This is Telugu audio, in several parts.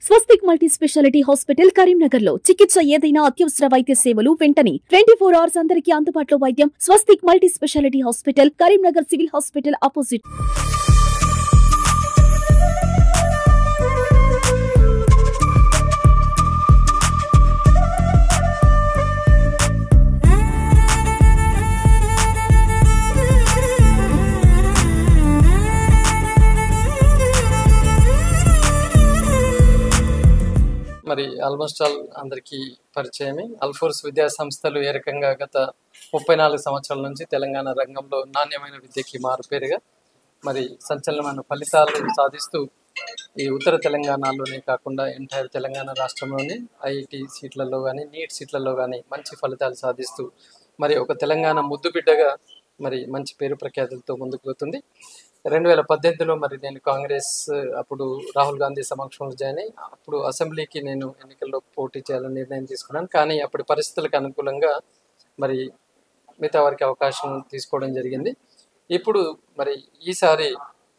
స్వస్తిక్ మల్టీ స్పెషాలిటీ హాస్పిటల్ కరీంనగర్ లో చికిత్స ఏదైనా అత్యవసర వైద్య సేవలు వెంటనే 24 hours అందరికీ అందుబాటులో వైద్యం. Swastik multi speciality hospital Karimnagar civil hospital opposite. మరి ఆల్మోస్ట్ ఆల్ అందరికీ పరిచయమే. అల్ఫోర్స్ విద్యా సంస్థలు ఏ రకంగా గత 34 సంవత్సరాల నుంచి తెలంగాణ రంగంలో నాణ్యమైన విద్యకి మారుపేరుగా మరి సంచలనమైన ఫలితాలు సాధిస్తూ ఈ ఉత్తర తెలంగాణలోనే కాకుండా ఎంటైర్ తెలంగాణ రాష్ట్రంలోని ఐఐటి సీట్లలో కానీ నీట్ సీట్లలో కానీ మంచి ఫలితాలు సాధిస్తూ మరి ఒక తెలంగాణ ముద్దుబిడ్డగా మరి మంచి పేరు ప్రఖ్యాతులతో ముందుకు పోతుంది. 2018లో మరి నేను కాంగ్రెస్ అప్పుడు రాహుల్ గాంధీ సమక్షంలో జాయిన్ అయ్యి అప్పుడు అసెంబ్లీకి నేను ఎన్నికల్లో పోటీ చేయాలని నిర్ణయం తీసుకున్నాను. కానీ అప్పటి పరిస్థితులకు అనుకూలంగా మరి మిగతా వారికి అవకాశం తీసుకోవడం జరిగింది. ఇప్పుడు మరి ఈసారి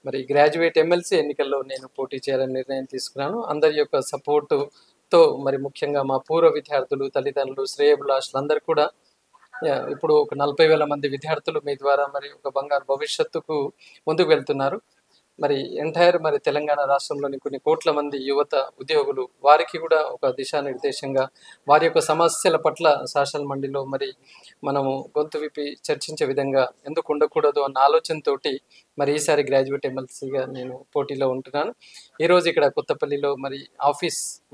మరి గ్రాడ్యుయేట్ ఎమ్మెల్సీ ఎన్నికల్లో నేను పోటీ చేయాలని నిర్ణయం తీసుకున్నాను. అందరి యొక్క సపోర్టుతో మరి ముఖ్యంగా మా పూర్వ విద్యార్థులు, తల్లిదండ్రులు, శ్రేయోభిలాషులు అందరూ కూడా ఇప్పుడు ఒక 40,000 మంది విద్యార్థులు మీ ద్వారా మరి ఒక బంగారు భవిష్యత్తుకు ముందుకు వెళ్తున్నారు. మరి ఎంటైర్ మరి తెలంగాణ రాష్ట్రంలోని కొన్ని కోట్ల మంది యువత ఉద్యోగులు వారికి కూడా ఒక దిశానిర్దేశంగా వారి యొక్క సమస్యల పట్ల శాసన మండలిలో మరి మనము గొంతు విప్పి చర్చించే విధంగా ఎందుకు ఉండకూడదు అన్న ఆలోచనతోటి మరి ఈసారి గ్రాడ్యుయేట్ ఎమ్మెల్సీగా నేను పోటీలో ఉంటున్నాను. ఈరోజు ఇక్కడ కొత్తపల్లిలో మరి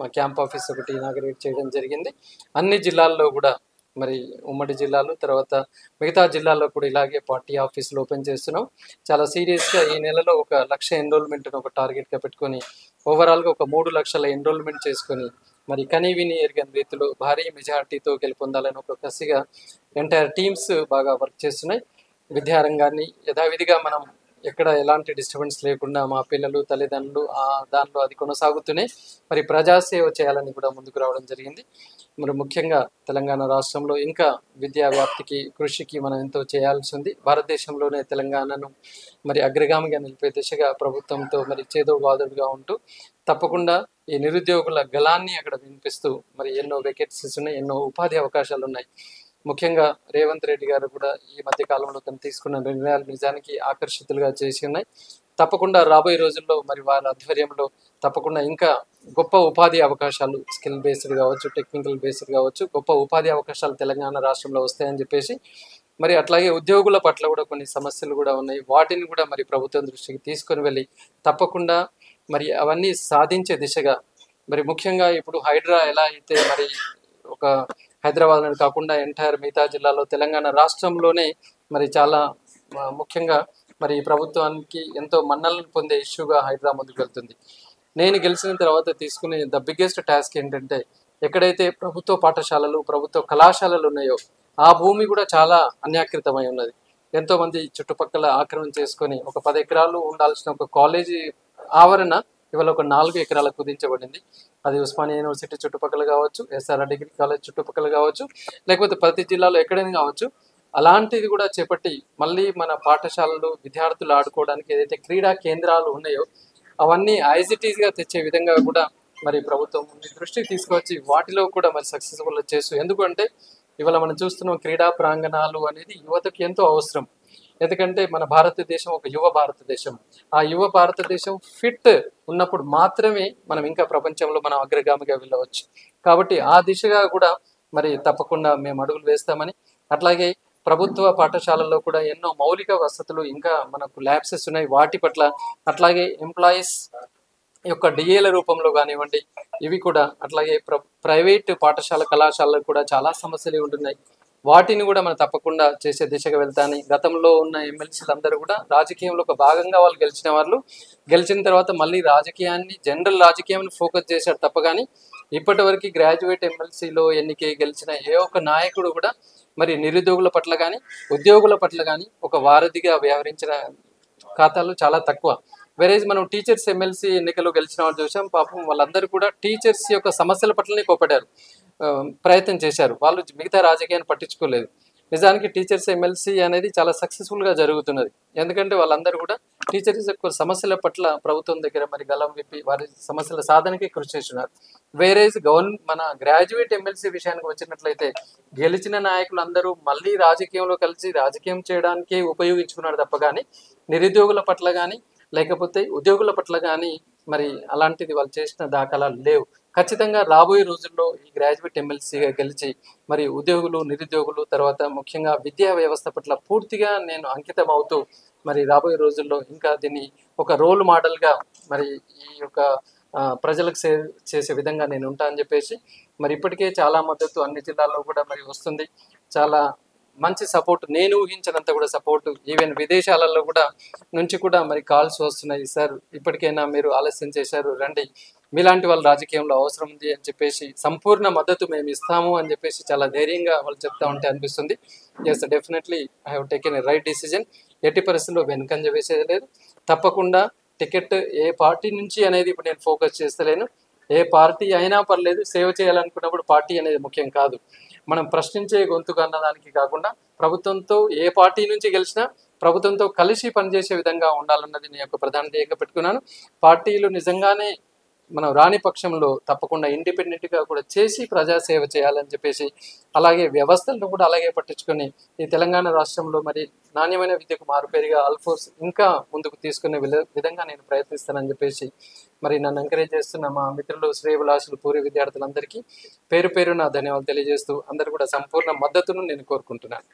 మా క్యాంప్ ఆఫీస్ ఒకటి ఇనాగరేట్ చేయడం జరిగింది. అన్ని జిల్లాల్లో కూడా మరి ఉమ్మడి జిల్లాలు తర్వాత మిగతా జిల్లాల్లో కూడా ఇలాగే పార్టీ ఆఫీసులు ఓపెన్ చేస్తున్నాం. చాలా సీరియస్గా ఈ నెలలో 1,00,000 ఎన్రోల్మెంట్ను ఒక టార్గెట్గా పెట్టుకొని ఓవరాల్గా 3 లక్షల ఎన్రోల్మెంట్ చేసుకొని మరి కనీవిని ఎరగని రీతిలో భారీ మెజార్టీతో గెలుపొందాలని ఒక కసిగా ఎంటైర్ టీమ్స్ బాగా వర్క్ చేస్తున్నాయి. విద్యారంగాన్ని యథావిధిగా మనం ఎక్కడ ఎలాంటి డిస్టర్బెన్స్ లేకుండా మా పిల్లలు, తల్లిదండ్రులు దానిలో అది కొనసాగుతూనే మరి ప్రజాసేవ చేయాలని కూడా ముందుకు రావడం జరిగింది. మరి ముఖ్యంగా తెలంగాణ రాష్ట్రంలో ఇంకా విద్యా వ్యాప్తికి కృషికి మనం ఎంతో చేయాల్సి ఉంది. భారతదేశంలోనే తెలంగాణను మరి అగ్రగామిగా నిలిపే దిశగా ప్రభుత్వంతో మరి చేదోడు వాదోడుగా ఉంటూ తప్పకుండా ఈ నిరుద్యోగుల గళాన్ని అక్కడ వినిపిస్తూ మరి ఎన్నో వేకెన్సీస్ ఉన్నాయి, ఎన్నో ఉపాధి అవకాశాలు ఉన్నాయి. ముఖ్యంగా రేవంత్ రెడ్డి గారు కూడా ఈ మధ్య కాలంలో తను తీసుకున్న నిర్ణయాలు నిజానికి ఆకర్షితులుగా చేసి ఉన్నాయి. తప్పకుండా రాబోయే రోజుల్లో మరి వారి ఆధ్వర్యంలో తప్పకుండా ఇంకా గొప్ప ఉపాధి అవకాశాలు స్కిల్ బేస్డ్ కావచ్చు, టెక్నికల్ బేస్డ్ కావచ్చు, గొప్ప ఉపాధి అవకాశాలు తెలంగాణ రాష్ట్రంలో వస్తాయని చెప్పేసి మరి అట్లాగే ఉద్యోగుల పట్ల కూడా కొన్ని సమస్యలు కూడా ఉన్నాయి. వాటిని కూడా మరి ప్రభుత్వం దృష్టికి తీసుకొని వెళ్ళి తప్పకుండా మరి అవన్నీ సాధించే దిశగా మరి ముఖ్యంగా ఇప్పుడు హైడ్రా ఎలా అయితే మరి ఒక హైదరాబాద్ కాకుండా ఎంటైర్ మిగతా జిల్లాలో తెలంగాణ రాష్ట్రంలోనే మరి చాలా ముఖ్యంగా మరి ప్రభుత్వానికి ఎంతో మన్నలను పొందే ఇష్యూగా హైడ్రా ముందుకు వెళ్తుంది. నేను గెలిచిన తర్వాత తీసుకునే ద బిగ్గెస్ట్ టాస్క్ ఏంటంటే ఎక్కడైతే ప్రభుత్వ పాఠశాలలు, ప్రభుత్వ కళాశాలలు ఉన్నాయో ఆ భూమి కూడా చాలా అన్యాకృతమై ఉన్నది. ఎంతోమంది చుట్టుపక్కల ఆక్రమణ చేసుకొని ఒక 10 ఎకరాలు ఉండాల్సిన ఒక కాలేజీ ఆవరణ ఇవాళ 4 ఎకరాలకు కుదించబడింది. అది ఉస్మానియా యూనివర్సిటీ చుట్టుపక్కల కావచ్చు, ఎస్ఆర్ఆర్ డిగ్రీ కాలేజ్ చుట్టుపక్కల కావచ్చు, లేకపోతే ప్రతి జిల్లాలో ఎక్కడైనా కావచ్చు. అలాంటిది కూడా చేపట్టి మళ్ళీ మన పాఠశాలలు విద్యార్థులు ఆడుకోవడానికి ఏదైతే క్రీడా కేంద్రాలు ఉన్నాయో అవన్నీ ఐజిటీస్గా తెచ్చే విధంగా కూడా మరి ప్రభుత్వం దృష్టికి తీసుకొచ్చి వాటిలో కూడా మరి సక్సెస్ఫుల్ చేస్తూ, ఎందుకంటే ఇవాళ మనం చూస్తున్నాం క్రీడా ప్రాంగణాలు అనేది యువతకు ఎంతో అవసరం. ఎందుకంటే మన భారతదేశం ఒక యువ భారతదేశం. ఆ యువ భారతదేశం ఫిట్ ఉన్నప్పుడు మాత్రమే మనం ఇంకా ప్రపంచంలో మనం అగ్రగామిగా వెళ్ళవచ్చు. కాబట్టి ఆ దిశగా కూడా మరి తప్పకుండా మేము అడుగులు వేస్తామని, అట్లాగే ప్రభుత్వ పాఠశాలల్లో కూడా ఎన్నో మౌలిక వసతులు ఇంకా మనకు ల్యాబ్సెస్ ఉన్నాయి వాటి పట్ల, అట్లాగే ఎంప్లాయీస్ యొక్క డిఏల రూపంలో కానివ్వండి ఇవి కూడా, అట్లాగే ప్రైవేట్ పాఠశాల కళాశాలకు కూడా చాలా సమస్యలు ఉంటున్నాయి. వాటిని కూడా మనం తప్పకుండా చేసే దిశగా వెళ్తాని. గతంలో ఉన్న ఎమ్మెల్సీలు అందరూ కూడా రాజకీయంలో ఒక భాగంగా వాళ్ళు గెలిచిన తర్వాత మళ్ళీ జనరల్ రాజకీయాన్ని ఫోకస్ చేశారు తప్ప కానీ ఇప్పటి వరకు గ్రాడ్యుయేట్ ఎమ్మెల్సీలో ఎన్నికే గెలిచిన ఏ ఒక్క నాయకుడు కూడా మరి నిరుద్యోగుల పట్ల కానీ ఉద్యోగుల పట్ల కానీ ఒక వారధిగా వ్యవహరించిన ఖాతాలు చాలా తక్కువ. వెరేజ్ మనం టీచర్స్ ఎమ్మెల్సీ ఎన్నికల్లో గెలిచిన వాళ్ళు చూసాం. పాపం వాళ్ళందరూ కూడా టీచర్స్ యొక్క సమస్యల పట్లనే కోపడ్డారు, ప్రయత్నం చేశారు. వాళ్ళు మిగతా రాజకీయాన్ని పట్టించుకోలేదు. నిజానికి టీచర్స్ ఎమ్మెల్సీ అనేది చాలా సక్సెస్ఫుల్గా జరుగుతున్నది. ఎందుకంటే వాళ్ళందరూ కూడా టీచర్స్ యొక్క సమస్యల పట్ల ప్రభుత్వం దగ్గర మరి గలం విప్పి వారి సమస్యల సాధనకి కృషి చేస్తున్నారు. వేరేజ్ మన గ్రాడ్యుయేట్ ఎమ్మెల్సీ విషయానికి వచ్చినట్లయితే గెలిచిన నాయకులు అందరూ మళ్ళీ రాజకీయంలో కలిసి రాజకీయం చేయడానికి ఉపయోగించుకున్నారు తప్ప కానీ నిరుద్యోగుల పట్ల కానీ లేకపోతే ఉద్యోగుల పట్ల కానీ మరి అలాంటిది వాళ్ళు చేసిన దాఖలాలు లేవు. ఖచ్చితంగా రాబోయే రోజుల్లో ఈ గ్రాడ్యుయేట్ ఎమ్మెల్సీగా గెలిచి మరి ఉద్యోగులు నిరుద్యోగులు తర్వాత ముఖ్యంగా విద్యా వ్యవస్థ పట్ల పూర్తిగా నేను అంకితం అవుతూ మరి రాబోయే రోజుల్లో ఇంకా దీన్ని ఒక రోల్ మోడల్గా మరి ఈ యొక్క ప్రజలకు చేసే విధంగా నేను ఉంటా అని చెప్పేసి మరి ఇప్పటికే చాలా మద్దతు అన్ని జిల్లాల్లో కూడా మరి వస్తుంది. చాలా మంచి సపోర్ట్, నేను ఊహించినంత కూడా సపోర్టు ఈవెన్ విదేశాలలో కూడా నుంచి కూడా మరి కాల్స్ వస్తున్నాయి. సార్ ఇప్పటికైనా మీరు ఆలస్యం చేశారు, రండి, మీలాంటి వాళ్ళ రాజకీయంలో అవసరం ఉంది అని చెప్పేసి సంపూర్ణ మద్దతు మేము ఇస్తాము అని చెప్పేసి చాలా ధైర్యంగా వాళ్ళు చెప్తా ఉంటే అనిపిస్తుంది. Yes, definitely I have taken a right decision. ఎట్టి పరిస్థితుల్లో వెనుకంజ వేసేది లేదు. తప్పకుండా టికెట్ ఏ పార్టీ నుంచి అనేది ఇప్పుడు నేను ఫోకస్ చేస్తలేను. ఏ పార్టీ అయినా పర్లేదు, సేవ చేయాలనుకున్నప్పుడు పార్టీ అనేది ముఖ్యం కాదు. మనం ప్రశ్నించే గొంతుగా అన్నదానికి కాకుండా ప్రభుత్వంతో ఏ పార్టీ నుంచి గెలిచినా ప్రభుత్వంతో కలిసి పనిచేసే విధంగా ఉండాలన్నది నేను యొక్క ప్రధాన ధ్యేయంగా పెట్టుకున్నాను. పార్టీలు నిజంగానే మనం రాని పక్షంలో తప్పకుండా ఇండిపెండెంట్గా కూడా చేసి ప్రజాసేవ చేయాలని చెప్పేసి అలాగే వ్యవస్థలను కూడా అలాగే పట్టించుకొని ఈ తెలంగాణ రాష్ట్రంలో మరి నాణ్యమైన విద్యకు మారుపేరుగా అల్ఫోర్స్ ఇంకా ముందుకు తీసుకునే విధంగా నేను ప్రయత్నిస్తానని చెప్పేసి మరి నన్ను ఎంకరేజ్ చేస్తున్న మా మిత్రులు శ్రేయభిలాషులు పూర్వ విద్యార్థులందరికీ పేరు పేరున ధన్యవాదాలు తెలియజేస్తూ అందరూ కూడా సంపూర్ణ మద్దతును నేను కోరుకుంటున్నాను.